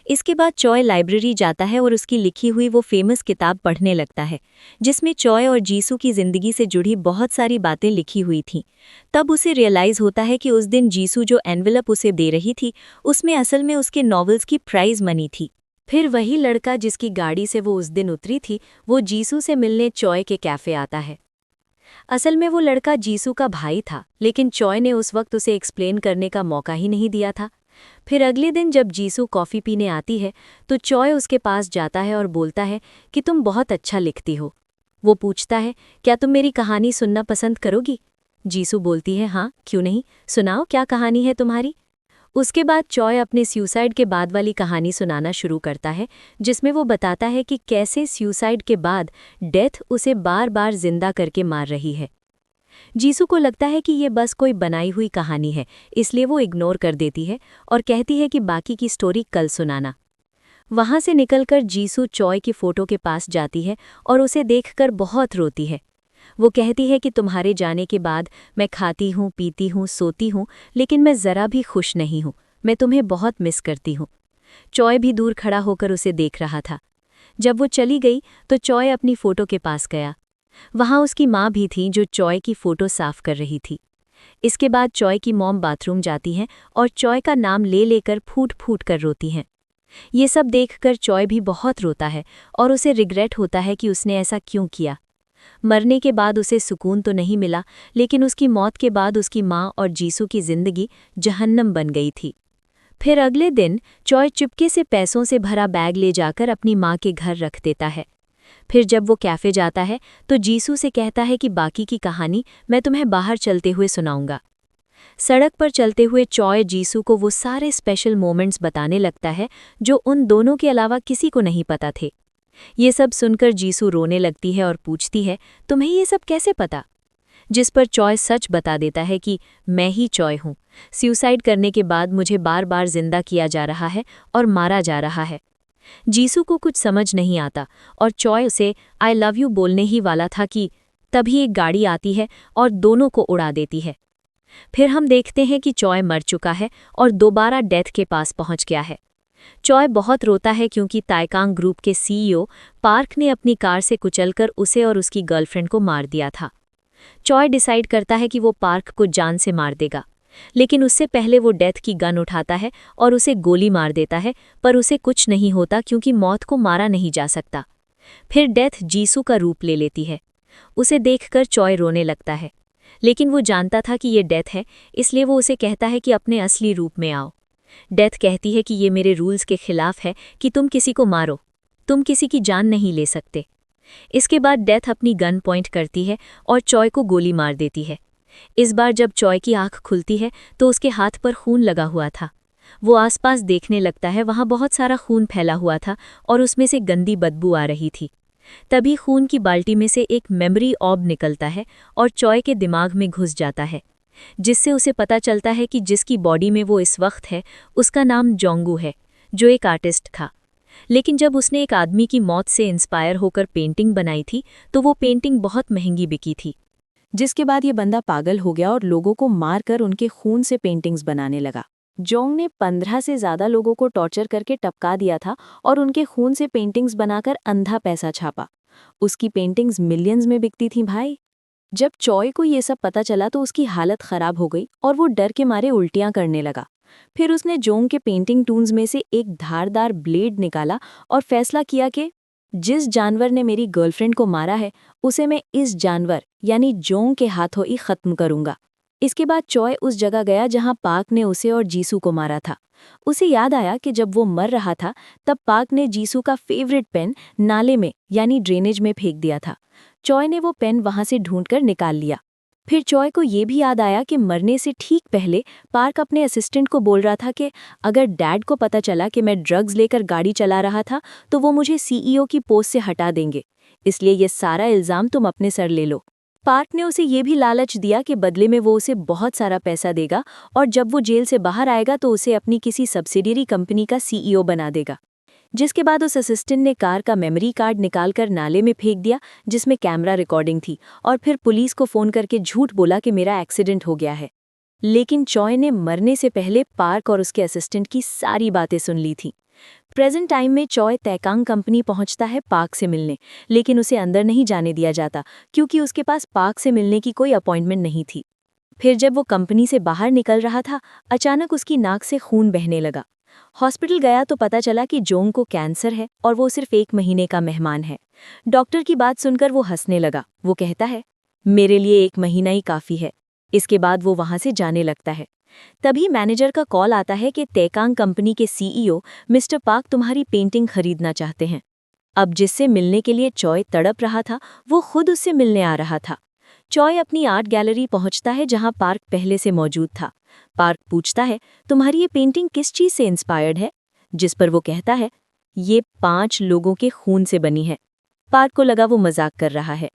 [SPEAKER 1] इसके बाद चॉय लाइब्रेरी जाता है और उसकी लिखी हुई वो फेमस किताब पढ़ने लगता है, जिसमें चॉय और जीसू की जिंदगी से जुड़ी बहुत सारी बातें लिखी हुई थीं। तब उसे रियलाइज़ होता है कि उस दिन जीसू जो एनवेलप उसे दे रही थी, उसमें असल में उसके नॉवेल्स की प्राइज मनी थी। फिर वही लड़का जिसकी गाड़ी से वो उस दिन उतरी थी, वो जीसू से मिलने चॉय के कैफ़े आता है। असल में वो लड़का जीसू का भाई था, लेकिन चॉय ने उस वक्त उसे एक्सप्लेन करने का मौका ही नहीं दिया था। फिर अगले दिन जब जीसू कॉफ़ी पीने आती है तो चॉय उसके पास जाता है और बोलता है कि तुम बहुत अच्छा लिखती हो। वो पूछता है, क्या तुम मेरी कहानी सुनना पसंद करोगी? जीसू बोलती है, हाँ क्यों नहीं, सुनाओ क्या कहानी है तुम्हारी। उसके बाद चॉय अपने सुसाइड के बाद वाली कहानी सुनाना शुरू करता है, जिसमें वो बताता है कि कैसे सुसाइड के बाद डेथ उसे बार बार जिंदा करके मार रही है। जीसू को लगता है कि ये बस कोई बनाई हुई कहानी है, इसलिए वो इग्नोर कर देती है और कहती है कि बाकी की स्टोरी कल सुनाना। वहाँ से निकलकर जीसू चॉय की फ़ोटो के पास जाती है और उसे देखकर बहुत रोती है। वो कहती है कि तुम्हारे जाने के बाद मैं खाती हूँ, पीती हूँ, सोती हूँ, लेकिन मैं ज़रा भी खुश नहीं हूँ। मैं तुम्हें बहुत मिस करती हूँ। चॉय भी दूर खड़ा होकर उसे देख रहा था। जब वो चली गई तो चॉय अपनी फ़ोटो के पास गया। वहाँ उसकी माँ भी थी जो चॉय की फ़ोटो साफ कर रही थी। इसके बाद चॉय की मॉम बाथरूम जाती हैं और चॉय का नाम ले लेकर फूट फूट कर रोती हैं। ये सब देखकर चॉय भी बहुत रोता है और उसे रिग्रेट होता है कि उसने ऐसा क्यों किया। मरने के बाद उसे सुकून तो नहीं मिला, लेकिन उसकी मौत के बाद उसकी माँ और जीसू की जिंदगी जहन्नम बन गई थी। फिर अगले दिन चॉय चुपके से पैसों से भरा बैग ले जाकर अपनी माँ के घर रख देता है। फिर जब वो कैफ़े जाता है तो जीसू से कहता है कि बाकी की कहानी मैं तुम्हें बाहर चलते हुए सुनाऊंगा। सड़क पर चलते हुए चॉय जीसू को वो सारे स्पेशल मोमेंट्स बताने लगता है जो उन दोनों के अलावा किसी को नहीं पता थे। ये सब सुनकर जीसू रोने लगती है और पूछती है, तुम्हें ये सब कैसे पता? जिस पर चॉय सच बता देता है कि मैं ही चॉय हूँ। सुसाइड करने के बाद मुझे बार बार जिंदा किया जा रहा है और मारा जा रहा है। जीसू को कुछ समझ नहीं आता और चॉय उसे आई लव यू बोलने ही वाला था कि तभी एक गाड़ी आती है और दोनों को उड़ा देती है। फिर हम देखते हैं कि चॉय मर चुका है और दोबारा डेथ के पास पहुंच गया है। चॉय बहुत रोता है क्योंकि ताइकांग ग्रुप के सीईओ पार्क ने अपनी कार से कुचलकर उसे और उसकी गर्लफ्रेंड को मार दिया था। चॉय डिसाइड करता है कि वो पार्क को जान से मार देगा, लेकिन उससे पहले वो डेथ की गन उठाता है और उसे गोली मार देता है, पर उसे कुछ नहीं होता क्योंकि मौत को मारा नहीं जा सकता। फिर डेथ जीसू का रूप ले लेती है। उसे देखकर चॉय रोने लगता है, लेकिन वो जानता था कि ये डेथ है, इसलिए वो उसे कहता है कि अपने असली रूप में आओ। डेथ कहती है कि ये मेरे रूल्स के खिलाफ है कि तुम किसी को मारो, तुम किसी की जान नहीं ले सकते। इसके बाद डेथ अपनी गन पॉइंट करती है और चॉय को गोली मार देती है। इस बार जब चॉय की आंख खुलती है तो उसके हाथ पर खून लगा हुआ था। वो आसपास देखने लगता है, वहाँ बहुत सारा खून फैला हुआ था और उसमें से गंदी बदबू आ रही थी। तभी खून की बाल्टी में से एक मेमोरी ऑर्ब निकलता है और चॉय के दिमाग में घुस जाता है, जिससे उसे पता चलता है कि जिसकी बॉडी में वो इस वक्त है उसका नाम जोंगू है, जो एक आर्टिस्ट था। लेकिन जब उसने एक आदमी की मौत से इंस्पायर होकर पेंटिंग बनाई थी तो वो पेंटिंग बहुत महंगी बिकी थी, जिसके बाद ये बंदा पागल हो गया और लोगों को मारकर उनके खून से पेंटिंग्स बनाने लगा। जोंग ने 15 से ज़्यादा लोगों को टॉर्चर करके टपका दिया था और उनके खून से पेंटिंग्स बनाकर अंधा पैसा छापा। उसकी पेंटिंग्स मिलियंस में बिकती थीं भाई। जब चॉय को ये सब पता चला तो उसकी हालत खराब हो गई और वो डर के मारे उल्टियां करने लगा। फिर उसने जोंग के पेंटिंग टूल्स में से एक धारदार ब्लेड निकाला और फैसला किया कि जिस जानवर ने मेरी गर्लफ्रेंड को मारा है उसे मैं इस जानवर यानी जोंग के हाथों ही खत्म करूंगा। इसके बाद चॉय उस जगह गया जहां पार्क ने उसे और जीसू को मारा था। उसे याद आया कि जब वो मर रहा था तब पार्क ने जीसू का फेवरेट पेन नाले में यानी ड्रेनेज में फेंक दिया था। चॉय ने वो पेन वहां से ढूंढकर निकाल लिया। फिर चॉय को ये भी याद आया कि मरने से ठीक पहले पार्क अपने असिस्टेंट को बोल रहा था कि अगर डैड को पता चला कि मैं ड्रग्स लेकर गाड़ी चला रहा था तो वो मुझे सीईओ की पोस्ट से हटा देंगे, इसलिए ये सारा इल्ज़ाम तुम अपने सर ले लो। पार्क ने उसे ये भी लालच दिया कि बदले में वो उसे बहुत सारा पैसा देगा और जब वो जेल से बाहर आएगा तो उसे अपनी किसी सब्सिडियरी कंपनी का सीईओ बना देगा। जिसके बाद उस असिस्टेंट ने कार का मेमोरी कार्ड निकालकर नाले में फेंक दिया जिसमें कैमरा रिकॉर्डिंग थी और फिर पुलिस को फ़ोन करके झूठ बोला कि मेरा एक्सीडेंट हो गया है। लेकिन चॉय ने मरने से पहले पार्क और उसके असिस्टेंट की सारी बातें सुन ली थी। प्रेजेंट टाइम में चॉय तैकांग कंपनी पहुंचता है पार्क से मिलने, लेकिन उसे अंदर नहीं जाने दिया जाता क्योंकि उसके पास पार्क से मिलने की कोई अपॉइंटमेंट नहीं थी। फिर जब वो कंपनी से बाहर निकल रहा था अचानक उसकी नाक से खून बहने लगा। हॉस्पिटल गया तो पता चला कि जोंग को कैंसर है और वो सिर्फ 1 महीने का मेहमान है। डॉक्टर की बात सुनकर वो हंसने लगा। वो कहता है, मेरे लिए 1 महीना ही काफ़ी है। इसके बाद वो वहाँ से जाने लगता है। तभी मैनेजर का कॉल आता है कि तेकांग कंपनी के सीईओ मिस्टर पार्क तुम्हारी पेंटिंग खरीदना चाहते हैं। अब जिससे मिलने के लिए चॉय तड़प रहा था, वो खुद उससे मिलने आ रहा था। चॉय अपनी आर्ट गैलरी पहुंचता है जहां पार्क पहले से मौजूद था। पार्क पूछता है, तुम्हारी ये पेंटिंग किस चीज से इंस्पायर्ड है? जिस पर वो कहता है, ये 5 लोगों के खून से बनी है। पार्क को लगा वो मजाक कर रहा है।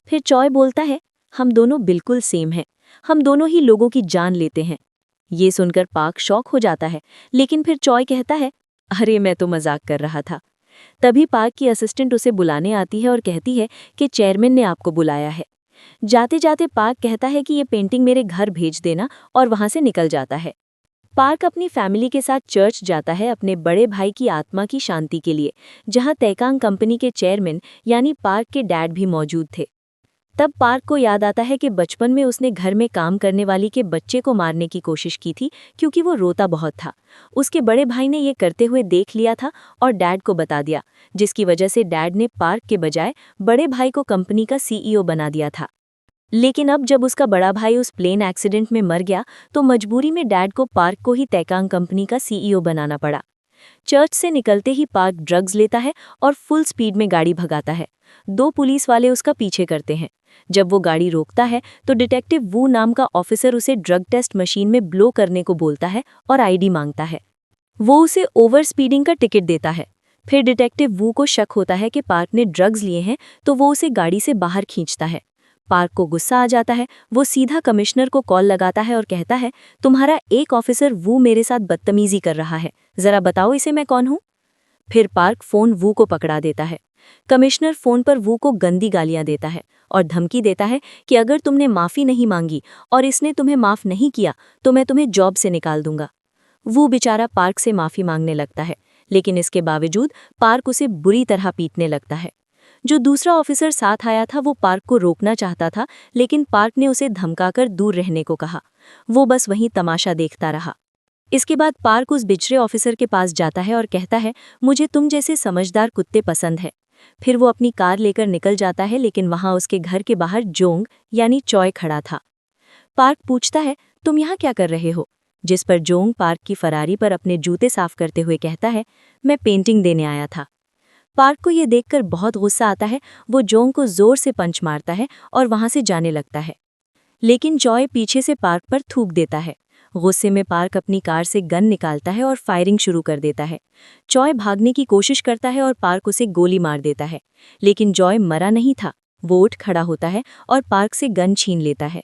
[SPEAKER 1] फिर चॉय बोलता है, हम दोनों बिल्कुल सेम हैं। हम दोनों ही लोगों की जान लेते हैं। ये सुनकर पार्क शॉक हो जाता है, लेकिन फिर चॉय कहता है, अरे मैं तो मजाक कर रहा था। तभी पार्क की असिस्टेंट उसे बुलाने आती है और कहती है कि चेयरमैन ने आपको बुलाया है। जाते जाते पार्क कहता है कि ये पेंटिंग मेरे घर भेज देना और वहां से निकल जाता है। पार्क अपनी फैमिली के साथ चर्च जाता है अपने बड़े भाई की आत्मा की शांति के लिए, जहां तेकांग कंपनी के चेयरमैन यानी पार्क के डैड भी मौजूद थे। तब पार्क को याद आता है कि बचपन में उसने घर में काम करने वाली के बच्चे को मारने की कोशिश की थी क्योंकि वो रोता बहुत था। उसके बड़े भाई ने ये करते हुए देख लिया था और डैड को बता दिया, जिसकी वजह से डैड ने पार्क के बजाय बड़े भाई को कंपनी का सीईओ बना दिया था। लेकिन अब जब उसका बड़ा भाई उस प्लेन एक्सीडेंट में मर गया, तो मजबूरी में डैड को पार्क को ही तेकांग कंपनी का सीईओ बनाना पड़ा। चर्च से निकलते ही पार्क ड्रग्स लेता है और फुल स्पीड में गाड़ी भगाता है। 2 पुलिस वाले उसका पीछे करते हैं। जब वो गाड़ी रोकता है तो डिटेक्टिव वू नाम का ऑफिसर उसे ड्रग टेस्ट मशीन में ब्लो करने को बोलता है और आईडी मांगता है। वो उसे ओवर स्पीडिंग का टिकट देता है। फिर डिटेक्टिव वू को शक होता है कि पार्क ने ड्रग्स लिए हैं, तो वो उसे गाड़ी से बाहर खींचता है। पार्क को गुस्सा आ जाता है। वो सीधा कमिश्नर को कॉल लगाता है और कहता है, तुम्हारा एक ऑफिसर वू मेरे साथ बदतमीजी कर रहा है, जरा बताओ इसे मैं कौन हूँ। फिर पार्क फोन वू को पकड़ा देता है। कमिश्नर फोन पर वू को गंदी गालियां देता है और धमकी देता है कि अगर तुमने माफी नहीं मांगी और इसने तुम्हें माफ नहीं किया तो मैं तुम्हें जॉब से निकाल दूंगा। वो बेचारा पार्क से माफी मांगने लगता है, लेकिन इसके बावजूद पार्क उसे बुरी तरह पीटने लगता है। जो दूसरा ऑफिसर साथ आया था वो पार्क को रोकना चाहता था, लेकिन पार्क ने उसे धमकाकर दूर रहने को कहा। वो बस वहीं तमाशा देखता रहा। इसके बाद पार्क उस बिछड़े ऑफिसर के पास जाता है और कहता है, मुझे तुम जैसे समझदार कुत्ते पसंद है। फिर वो अपनी कार लेकर निकल जाता है, लेकिन वहां उसके घर के बाहर जोंग यानी चॉय खड़ा था। पार्क पूछता है, तुम यहाँ क्या कर रहे हो? जिस पर जोंग पार्क की फरारी पर अपने जूते साफ करते हुए कहता है, मैं पेंटिंग देने आया था। पार्क को ये देखकर बहुत गुस्सा आता है। वो जोंग को जोर से पंच मारता है और वहां से जाने लगता है, लेकिन जॉय पीछे से पार्क पर थूक देता है। गुस्से में पार्क अपनी कार से गन निकालता है और फायरिंग शुरू कर देता है। जॉय भागने की कोशिश करता है और पार्क उसे गोली मार देता है, लेकिन जॉय मरा नहीं था। वो उठ खड़ा होता है और पार्क से गन छीन लेता है।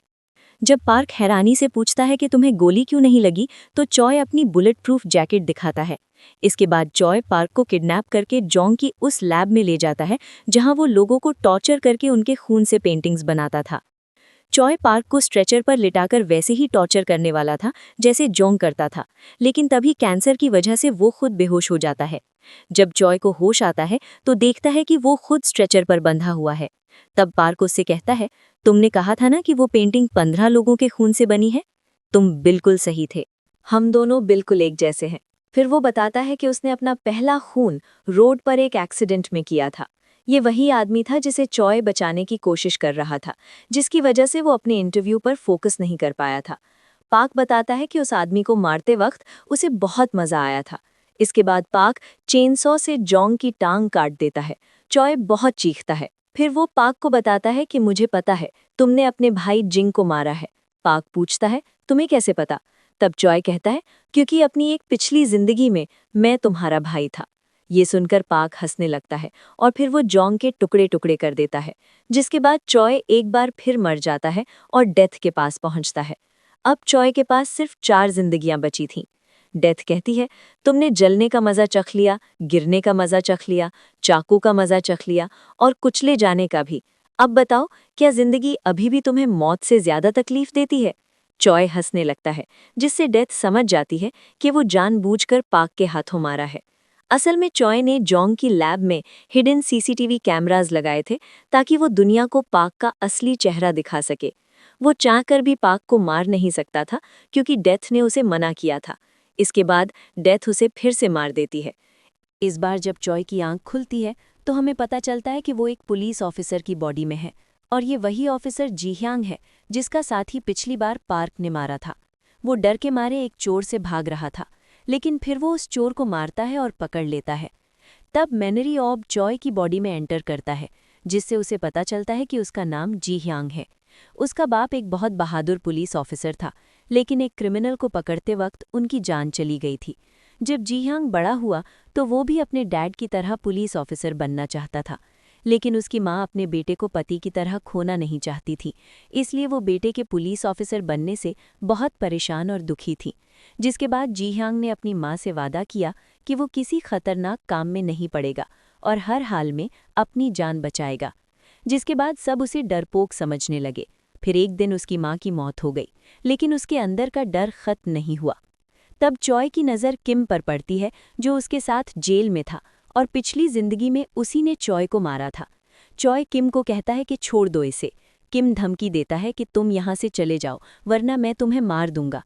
[SPEAKER 1] जब पार्क हैरानी से पूछता है कि तुम्हें गोली क्यों नहीं लगी, तो जॉय अपनी बुलेट प्रूफ जैकेट दिखाता है। इसके बाद जॉय पार्क को किडनैप करके जोंग की उस लैब में ले जाता है जहां वो लोगों को टॉर्चर करके उनके खून से पेंटिंग्स बनाता था। जॉय पार्क को स्ट्रेचर पर लिटाकर वैसे ही टॉर्चर करने वाला था जैसे जोंग करता था, लेकिन तभी कैंसर की वजह से वो खुद बेहोश हो जाता है। जब जॉय को होश आता है तो देखता है कि वो खुद स्ट्रेचर पर बंधा हुआ है। तब पार्क उससे कहता है, तुमने कहा था ना कि वो पेंटिंग 15 लोगों के खून से बनी है? तुम बिल्कुल सही थे। हम दोनों बिल्कुल एक जैसे हैं। फिर वो बताता है कि उसने अपना पहला खून रोड पर एक एक्सीडेंट में किया था। ये वही आदमी था जिसे चॉय बचाने की कोशिश कर रहा था, जिसकी वजह से वो अपने इंटरव्यू पर फोकस नहीं कर पाया था। पार्क बताता है कि उस आदमी को मारते वक्त उसे बहुत मजा आया था। इसके बाद पार्क चेनसॉ से जोंग की टांग काट देता है। चॉय बहुत चीखता है। फिर वो पार्क को बताता है कि मुझे पता है, तुमने अपने भाई जिंग को मारा है। पार्क पूछता है, तुम्हें कैसे पता? तब जॉय कहता है, क्योंकि अपनी एक पिछली जिंदगी में मैं तुम्हारा भाई था। ये सुनकर पार्क हंसने लगता है और फिर वो जोंग के टुकड़े टुकड़े कर देता है, जिसके बाद चॉय एक बार फिर मर जाता है और डेथ के पास पहुंचता है। अब चॉय के पास सिर्फ 4 जिंदगियां बची थीं। डेथ कहती है, तुमने जलने का मजा चख लिया, गिरने का मजा चख लिया, चाकू का मजा चख लिया और कुचले जाने का भी। अब बताओ, क्या जिंदगी अभी भी तुम्हें मौत से ज्यादा तकलीफ देती है? चॉय हंसने लगता है, जिससे डेथ समझ जाती है कि वो जानबूझकर पार्क के हाथों मारा है। असल में चॉय ने जोंग की लैब में हिडन सीसीटीवी कैमरास लगाए थे ताकि वो दुनिया को पार्क का असली चेहरा दिखा सके। वो चाहकर भी पार्क को मार नहीं सकता था क्योंकि डेथ ने उसे मना किया था। इसके बाद डेथ उसे फिर से मार देती है। इस बार जब चॉय की आंख खुलती है तो हमें पता चलता है कि वो एक पुलिस ऑफिसर की बॉडी में है और ये वही ऑफिसर जी ह्यांग है जिसका साथी पिछली बार पार्क ने मारा था। वो डर के मारे एक चोर से भाग रहा था, लेकिन फिर वो उस चोर को मारता है और पकड़ लेता है। तब मेमोरी ऑर्ब चॉय की बॉडी में एंटर करता है, जिससे उसे पता चलता है कि उसका नाम जी ह्यांग है। उसका बाप एक बहुत बहादुर पुलिस ऑफिसर था, लेकिन एक क्रिमिनल को पकड़ते वक्त उनकी जान चली गई थी। जब जी ह्यांग बड़ा हुआ तो वो भी अपने डैड की तरह पुलिस ऑफिसर बनना चाहता था, लेकिन उसकी माँ अपने बेटे को पति की तरह खोना नहीं चाहती थी, इसलिए वो बेटे के पुलिस ऑफिसर बनने से बहुत परेशान और दुखी थी। जिसके बाद जी ह्यांग ने अपनी माँ से वादा किया कि वो किसी खतरनाक काम में नहीं पड़ेगा और हर हाल में अपनी जान बचाएगा। जिसके बाद सब उसे डरपोक समझने लगे। फिर एक दिन उसकी माँ की मौत हो गई, लेकिन उसके अंदर का डर खत्म नहीं हुआ। तब चॉय की नज़र किम पर पड़ती है, जो उसके साथ जेल में था और पिछली जिंदगी में उसी ने चॉय को मारा था। चॉय किम को कहता है कि छोड़ दो इसे। किम धमकी देता है कि तुम यहाँ से चले जाओ, वरना मैं तुम्हें मार दूंगा।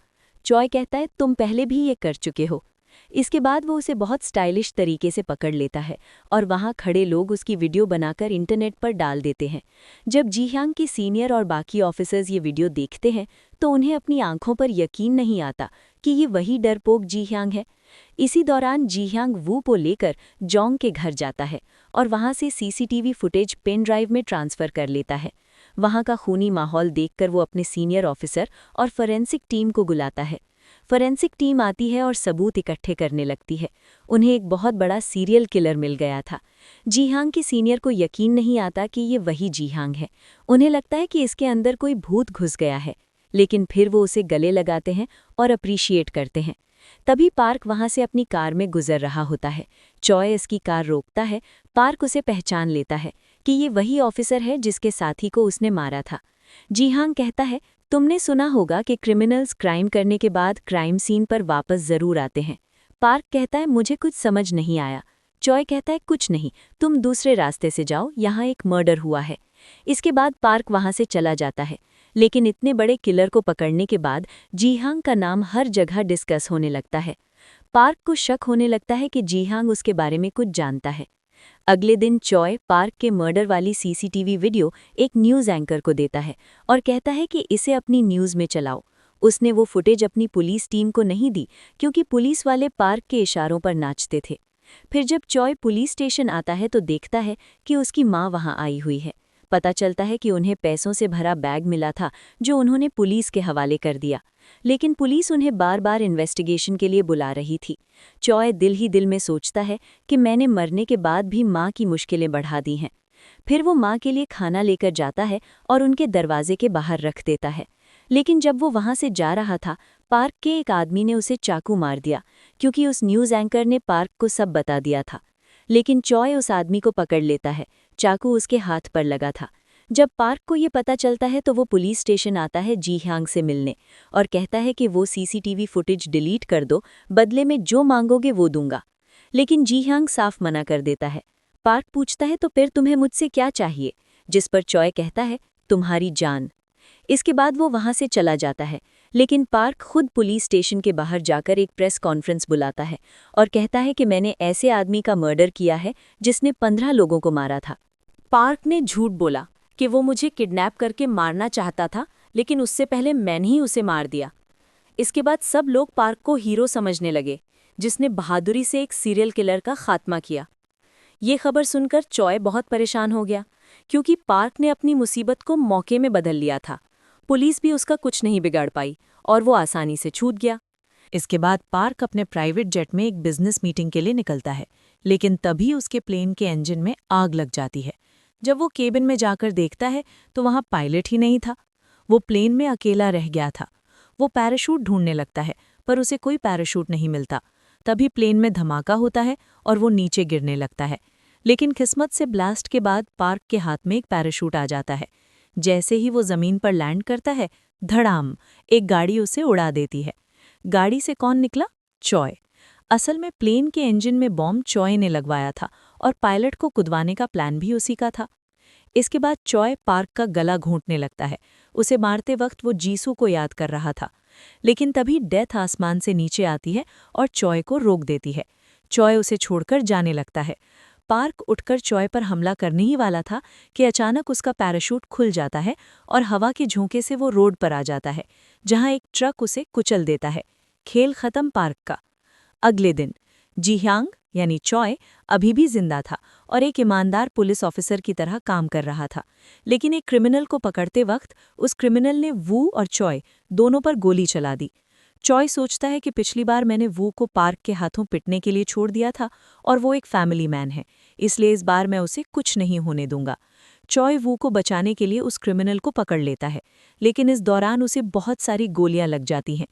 [SPEAKER 1] चॉय कहता है तुम पहले भी ये कर चुके हो। इसके बाद वो उसे बहुत स्टाइलिश तरीके से पकड़ लेता है और वहाँ खड़े लोग उसकी वीडियो बनाकर इंटरनेट पर डाल देते हैं। जब जी ह्यांग के सीनियर और बाकी ऑफिसर्स ये वीडियो देखते हैं तो उन्हें अपनी आंखों पर यकीन नहीं आता कि ये वही डरपोक जी ह्यांग है। इसी दौरान जी ह्यांग वू को लेकर जोंग के घर जाता है और वहाँ से सीसीटीवी फुटेज पेन ड्राइव में ट्रांसफ़र कर लेता है। वहाँ का खूनी माहौल देखकर वो अपने सीनियर ऑफिसर और फोरेंसिक टीम को बुलाता है। फोरेंसिक टीम आती है और सबूत इकट्ठे करने लगती है। उन्हें एक बहुत बड़ा सीरियल किलर मिल गया था। जी ह्यांग के सीनियर को यकीन नहीं आता कि ये वही जी ह्यांग है। उन्हें लगता है कि इसके अंदर कोई भूत घुस गया है, लेकिन फिर वो उसे गले लगाते हैं और अप्रिशिएट करते हैं। तभी पार्क वहां से अपनी कार में गुजर रहा होता है। चॉय इसकी कार रोकता है। पार्क उसे पहचान लेता है कि ये वही ऑफिसर है जिसके साथी को उसने मारा था। जी ह्यांग कहता है तुमने सुना होगा कि क्रिमिनल्स क्राइम करने के बाद क्राइम सीन पर वापस जरूर आते हैं। पार्क कहता है मुझे कुछ समझ नहीं आया। चॉय कहता है कुछ नहीं, तुम दूसरे रास्ते से जाओ, यहाँ एक मर्डर हुआ है। इसके बाद पार्क वहां से चला जाता है, लेकिन इतने बड़े किलर को पकड़ने के बाद जी ह्यांग का नाम हर जगह डिस्कस होने लगता है। पार्क को शक होने लगता है कि जी ह्यांग उसके बारे में कुछ जानता है। अगले दिन चॉय पार्क के मर्डर वाली सीसीटीवी वीडियो एक न्यूज़ एंकर को देता है और कहता है कि इसे अपनी न्यूज़ में चलाओ। उसने वो फुटेज अपनी पुलिस टीम को नहीं दी, क्योंकि पुलिस वाले पार्क के इशारों पर नाचते थे। फिर जब चॉय पुलिस स्टेशन आता है तो देखता है कि उसकी माँ वहाँ आई हुई है। पता चलता है कि उन्हें पैसों से भरा बैग मिला था जो उन्होंने पुलिस के हवाले कर दिया, लेकिन पुलिस उन्हें बार बार इन्वेस्टिगेशन के लिए बुला रही थी। चॉय दिल ही दिल में सोचता है कि मैंने मरने के बाद भी माँ की मुश्किलें बढ़ा दी हैं। फिर वो माँ के लिए खाना लेकर जाता है और उनके दरवाजे के बाहर रख देता है। लेकिन जब वो वहाँ से जा रहा था, पार्क के एक आदमी ने उसे चाकू मार दिया, क्योंकि उस न्यूज़ एंकर ने पार्क को सब बता दिया था। लेकिन चॉय उस आदमी को पकड़ लेता है। चाकू उसके हाथ पर लगा था। जब पार्क को ये पता चलता है तो वो पुलिस स्टेशन आता है जी ह्यांग से मिलने और कहता है कि वो सीसीटीवी फुटेज डिलीट कर दो, बदले में जो मांगोगे वो दूंगा। लेकिन जी ह्यांग साफ मना कर देता है। पार्क पूछता है तो फिर तुम्हें मुझसे क्या चाहिए, जिस पर चॉय कहता है तुम्हारी जान। इसके बाद वो वहां से चला जाता है, लेकिन पार्क खुद पुलिस स्टेशन के बाहर जाकर एक प्रेस कॉन्फ्रेंस बुलाता है और कहता है कि मैंने ऐसे आदमी का मर्डर किया है जिसने 15 लोगों को मारा था। पार्क ने झूठ बोला कि वो मुझे किडनैप करके मारना चाहता था, लेकिन उससे पहले मैंने ही उसे मार दिया। इसके बाद सब लोग पार्क को हीरो समझने लगे, जिसने बहादुरी से एक सीरियल किलर का खात्मा किया। ये खबर सुनकर चॉय बहुत परेशान हो गया, क्योंकि पार्क ने अपनी मुसीबत को मौके में बदल लिया था। पुलिस भी उसका कुछ नहीं बिगाड़ पाई और वो आसानी से छूट गया।
[SPEAKER 2] इसके बाद पार्क अपने प्राइवेट जेट में एक बिजनेस मीटिंग के लिए निकलता है, लेकिन तभी उसके प्लेन के इंजन में आग लग जाती है। जब वो केबिन में जाकर देखता है तो वहाँ पायलट ही नहीं था। वो प्लेन में अकेला रह गया था। वो पैराशूट ढूंढने लगता है, पर उसे कोई पैराशूट नहीं मिलता। तभी प्लेन में धमाका होता है और वो नीचे गिरने लगता है। लेकिन किस्मत से ब्लास्ट के बाद पार्क के हाथ में एक पैराशूट आ जाता है। जैसे ही वो जमीन पर लैंड करता है, धड़ाम, एक गाड़ी उसे उड़ा देती है। गाड़ी से कौन निकला? चॉय। असल में प्लेन के इंजन में बॉम्ब चॉय ने लगवाया था और पायलट को कुदवाने का प्लान भी उसी का था। इसके बाद चॉय पार्क का गला घोंटने लगता है। उसे मारते वक्त वो जीसू को याद कर रहा था, लेकिन तभी डेथ आसमान से नीचे आती है और चॉय को रोक देती है। चॉय उसे छोड़कर जाने लगता है। पार्क उठकर चॉय पर हमला करने ही वाला था कि अचानक उसका पैराशूट खुल जाता है और हवा के झोंके से वो रोड पर आ जाता है, जहां एक ट्रक उसे कुचल देता है। खेल खत्म पार्क का। अगले दिन जीह्यांग यानी चॉय अभी भी जिंदा था और एक ईमानदार पुलिस ऑफिसर की तरह काम कर रहा था, लेकिन एक क्रिमिनल को पकड़ते वक्त उस क्रिमिनल ने वू और चॉय दोनों पर गोली चला दी। चॉय सोचता है कि पिछली बार मैंने वू को पार्क के हाथों पिटने के लिए छोड़ दिया था और वो एक फैमिली मैन है, इसलिए इस बार मैं उसे कुछ नहीं होने दूंगा। चॉय वू को बचाने के लिए उस क्रिमिनल को पकड़ लेता है, लेकिन इस दौरान उसे बहुत सारी गोलियां लग जाती हैं।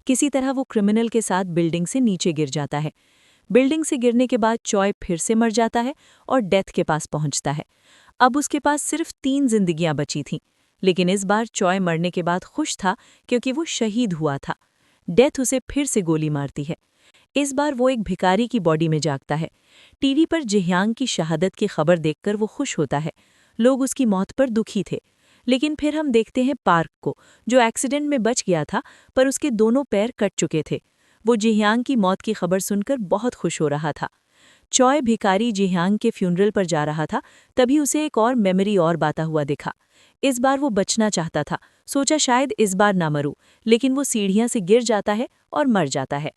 [SPEAKER 2] किसी तरह वो क्रिमिनल के साथ बिल्डिंग से नीचे गिर जाता है। बिल्डिंग से गिरने के बाद चॉय फिर से मर जाता है और डेथ के पास पहुंचता है। अब उसके पास सिर्फ 3 जिंदगियां बची थीं, लेकिन इस बार चॉय मरने के बाद खुश था क्योंकि वो शहीद हुआ था। डेथ उसे फिर से गोली मारती है। इस बार वो एक भिखारी की बॉडी में जागता है। टीवी पर जीह्यांग की शहादत की खबर देखकर वो खुश होता है। लोग उसकी मौत पर दुखी थे। लेकिन फिर हम देखते हैं पार्क को, जो एक्सीडेंट में बच गया था पर उसके दोनों पैर कट चुके थे। वो जीह्यांग की मौत की खबर सुनकर बहुत खुश हो रहा था। चॉय भिखारी जीह्यांग के फ्यूनरल पर जा रहा था, तभी उसे एक और मेमोरी और बाता हुआ दिखा। इस बार वो बचना चाहता था, सोचा शायद इस बार ना मरूं, लेकिन वो सीढ़ियां से गिर जाता है और मर जाता है।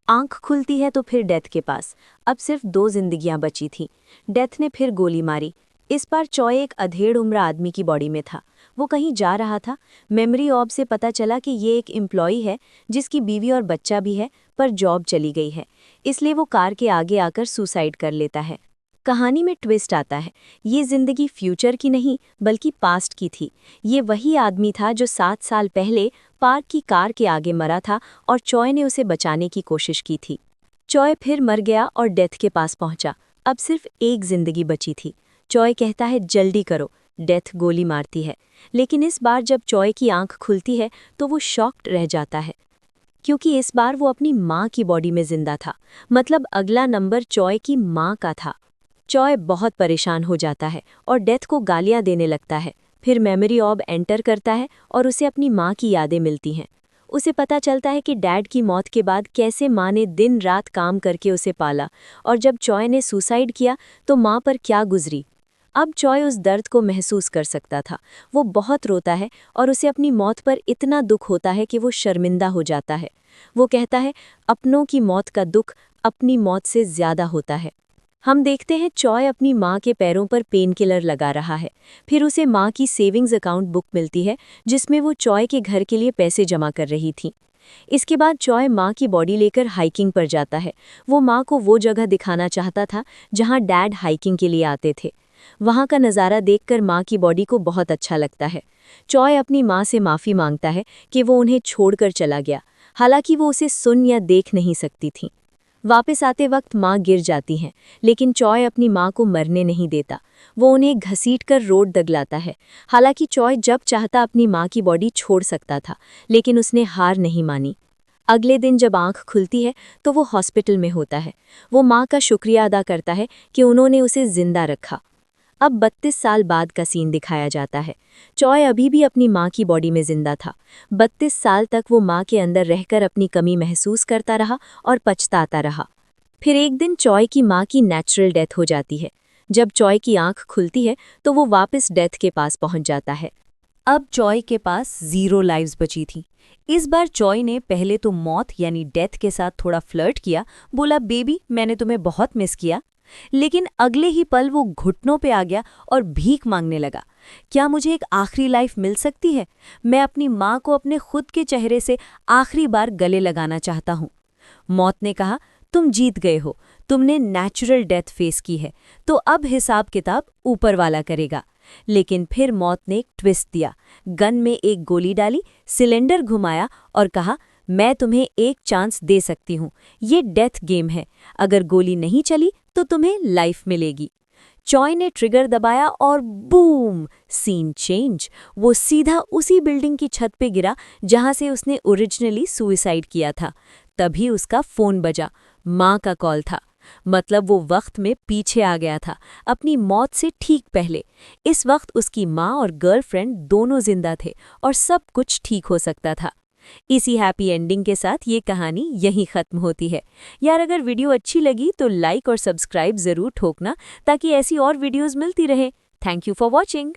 [SPEAKER 1] आंख खुलती है तो फिर डेथ के पास। अब सिर्फ 2 जिंदगियां बची थीं। डेथ ने फिर गोली मारी। इस बार चॉय एक अधेड़ उम्र आदमी की बॉडी में था। वो कहीं जा रहा था। मेमोरी ऑब से पता चला कि ये एक एम्प्लॉई है जिसकी बीवी और बच्चा भी है, पर जॉब चली गई है, इसलिए वो कार के आगे आकर सुसाइड कर लेता है। कहानी में ट्विस्ट आता है। ये जिंदगी फ्यूचर की नहीं बल्कि पास्ट की थी। ये वही आदमी था जो 7 साल पहले पार्क की कार के आगे मरा था और चॉय ने उसे बचाने की कोशिश की थी। चॉय फिर मर गया और डेथ के पास पहुंचा। अब सिर्फ एक जिंदगी बची थी। चॉय कहता है जल्दी करो। डेथ गोली मारती है, लेकिन इस बार जब चॉय की आंख खुलती है तो वो शॉक्ड रह जाता है, क्योंकि इस बार वो अपनी माँ की बॉडी में जिंदा था। मतलब अगला नंबर चॉय की माँ का था। चॉय बहुत परेशान हो जाता है और डेथ को गालियां देने लगता है। फिर मेमोरी ऑब एंटर करता है और उसे अपनी माँ की यादें मिलती हैं। उसे पता चलता है कि डैड की मौत के बाद कैसे माँ ने दिन रात काम करके उसे पाला, और जब चॉय ने सुसाइड किया तो माँ पर क्या गुजरी। अब चॉय उस दर्द को महसूस कर सकता था। वो बहुत रोता है और उसे अपनी मौत पर इतना दुख होता है कि वो शर्मिंदा हो जाता है। वो कहता है अपनों की मौत का दुख अपनी मौत से ज्यादा होता है। हम देखते हैं चॉय अपनी माँ के पैरों पर पेन किलर लगा रहा है। फिर उसे माँ की सेविंग्स अकाउंट बुक मिलती है जिसमें वो चॉय के घर के लिए पैसे जमा कर रही थी। इसके बाद चॉय माँ की बॉडी लेकर हाइकिंग पर जाता है। वो माँ को वो जगह दिखाना चाहता था जहाँ डैड हाइकिंग के लिए आते थे। वहाँ का नज़ारा देखकर माँ की बॉडी को बहुत अच्छा लगता है। चॉय अपनी माँ से माफ़ी मांगता है कि वो उन्हें छोड़कर चला गया, हालांकि वो उसे सुन या देख नहीं सकती थी। वापस आते वक्त माँ गिर जाती हैं, लेकिन चॉय अपनी माँ को मरने नहीं देता। वो उन्हें घसीटकर रोड दगलाता है। हालांकि चॉय जब चाहता अपनी माँ की बॉडी छोड़ सकता था, लेकिन उसने हार नहीं मानी। अगले दिन जब आंख खुलती है तो वो हॉस्पिटल में होता है। वो माँ का शुक्रिया अदा करता है कि उन्होंने उसे जिंदा रखा। अब 32 साल बाद का सीन दिखाया जाता है। चॉय अभी भी अपनी माँ की बॉडी में जिंदा था। 32 साल तक वो माँ के अंदर रहकर अपनी कमी महसूस करता रहा और पछताता रहा। फिर एक दिन चॉय की माँ की नेचुरल डेथ हो जाती है। जब चॉय की आंख खुलती है तो वो वापस डेथ के पास पहुंच जाता है। अब चॉय के पास 0 लाइव्स बची थीं। इस बार चॉय ने पहले तो मौत यानी डेथ के साथ थोड़ा फ्लर्ट किया, बोला बेबी मैंने तुम्हें बहुत मिस किया। लेकिन अगले ही पल वो घुटनों पे आ गया और भीख मांगने लगा। क्या मुझे एक आखिरी लाइफ मिल सकती है? मैं अपनी माँ को अपने खुद के चेहरे से आखिरी बार गले लगाना चाहता हूँ। मौत ने कहा तुम जीत गए हो, तुमने नेचुरल डेथ फेस की है, तो अब हिसाब किताब ऊपर वाला करेगा। लेकिन फिर मौत ने एक ट्विस्ट दिया। गन में एक गोली डाली, सिलेंडर घुमाया और कहा मैं तुम्हें एक चांस दे सकती हूँ, ये डेथ गेम है, अगर गोली नहीं चली तो तुम्हें लाइफ मिलेगी। चॉय ने ट्रिगर दबाया और बूम, सीन चेंज। वो सीधा उसी बिल्डिंग की छत पे गिरा जहां से उसने ओरिजिनली सुसाइड किया था। तभी उसका फोन बजा। माँ का कॉल था। मतलब वो वक्त में पीछे आ गया था, अपनी मौत से ठीक पहले। इस वक्त उसकी माँ और गर्लफ्रेंड दोनों जिंदा थे और सब कुछ ठीक हो सकता था। इसी हैप्पी एंडिंग के साथ ये कहानी यहीं खत्म होती है। यार अगर वीडियो अच्छी लगी तो लाइक और सब्सक्राइब जरूर ठोकना ताकि ऐसी और वीडियोस मिलती रहे। Thank you for watching.